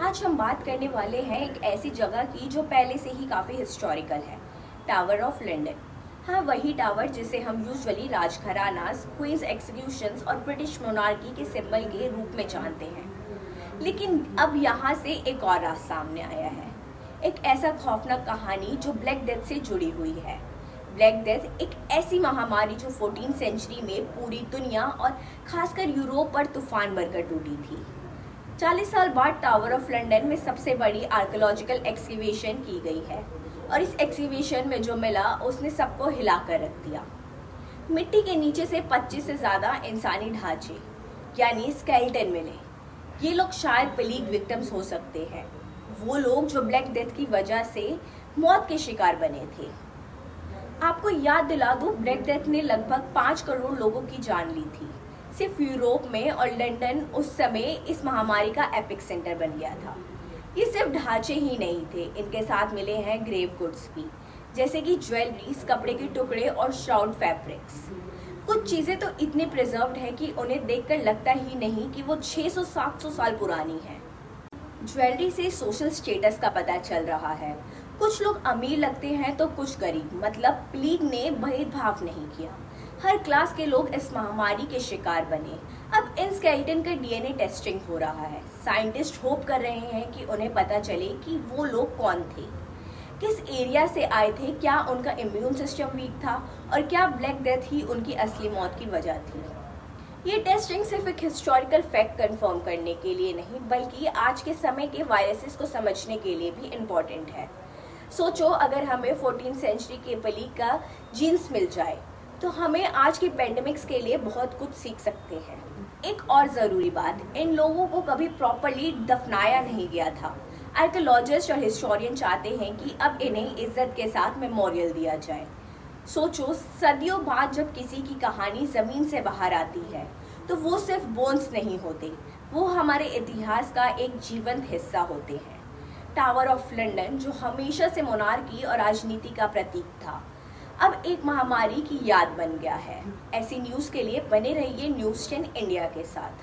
आज हम बात करने वाले हैं एक ऐसी जगह की जो पहले से ही काफ़ी हिस्टोरिकल है, टावर ऑफ लंदन। हाँ, वही टावर जिसे हम यूजुअली राजघरानास, क्वींस एक्सक्यूशंस और ब्रिटिश मोनार्की के सिंबल के रूप में जानते हैं। लेकिन अब यहाँ से एक और राज सामने आया है, एक ऐसा खौफनाक कहानी जो ब्लैक डेथ से जुड़ी हुई है। ब्लैक डेथ एक ऐसी महामारी जो 14th सेंचुरी में पूरी दुनिया और खासकर यूरोप पर तूफान बनकर टूटी थी। 40 साल बाद टावर ऑफ लंदन में सबसे बड़ी आर्कियोलॉजिकल एक्सकेवेशन की गई है और इस एक्सकेवेशन में जो मिला उसने सबको हिला कर रख दिया। मिट्टी के नीचे से 25 से ज़्यादा इंसानी ढांचे यानी स्केलेटन मिले। ये लोग शायद प्लेग विक्टिम्स हो सकते हैं, वो लोग जो ब्लैक डेथ की वजह से मौत के शिकार बने थे। आपको याद दिला दूं, ब्लैक डेथ ने लगभग 5 करोड़ लोगों की जान ली थी सिर्फ यूरोप में, और लंदन उस समय इस महामारी का एपिक सेंटर बन गया था। ये सिर्फ ढांचे ही नहीं थे, इनके साथ मिले हैं ग्रेव गुड्स भी, जैसे कि ज्वेलरीज, कपड़े के टुकड़े और श्राउड फैब्रिक्स। कुछ चीज़ें तो इतनी प्रिजर्व्ड है कि उन्हें देखकर लगता ही नहीं कि वो 600-700 साल पुरानी है। ज्वेलरी से सोशल स्टेटस का पता चल रहा है, कुछ लोग अमीर लगते हैं तो कुछ गरीब, मतलब प्लेग ने भेदभाव नहीं किया। हर क्लास के लोग इस महामारी के शिकार बने। अब इन स्केलेटन का डीएनए टेस्टिंग हो रहा है। साइंटिस्ट होप कर रहे हैं कि उन्हें पता चले कि वो लोग कौन थे, किस एरिया से आए थे, क्या उनका इम्यून सिस्टम वीक था और क्या ब्लैक डेथ ही उनकी असली मौत की वजह थी। ये टेस्टिंग सिर्फ एक हिस्टोरिकल फैक्ट कंफर्म करने के लिए नहीं, बल्कि आज के समय के वायरसेस को समझने के लिए भी इम्पोर्टेंट है। सोचो, अगर हमें 14th सेंचुरी के प्लेग का जीन्स मिल जाए तो हमें आज की पेंडेमिक्स के लिए बहुत कुछ सीख सकते हैं। एक और ज़रूरी बात, इन लोगों को कभी प्रॉपरली दफनाया नहीं गया था। आर्कियोलॉजिस्ट और हिस्टोरियन चाहते हैं कि अब इन्हें इज्जत के साथ मेमोरियल दिया जाए। सोचो, सदियों बाद जब किसी की कहानी ज़मीन से बाहर आती है तो वो सिर्फ बोन्स नहीं होते, वो हमारे इतिहास का एक जीवंत हिस्सा होते हैं। टावर ऑफ लंदन, जो हमेशा से मोनार्की और राजनीति का प्रतीक था, अब एक महामारी की याद बन गया है। ऐसी न्यूज़ के लिए बने रहिए न्यूज़ 10 इंडिया के साथ।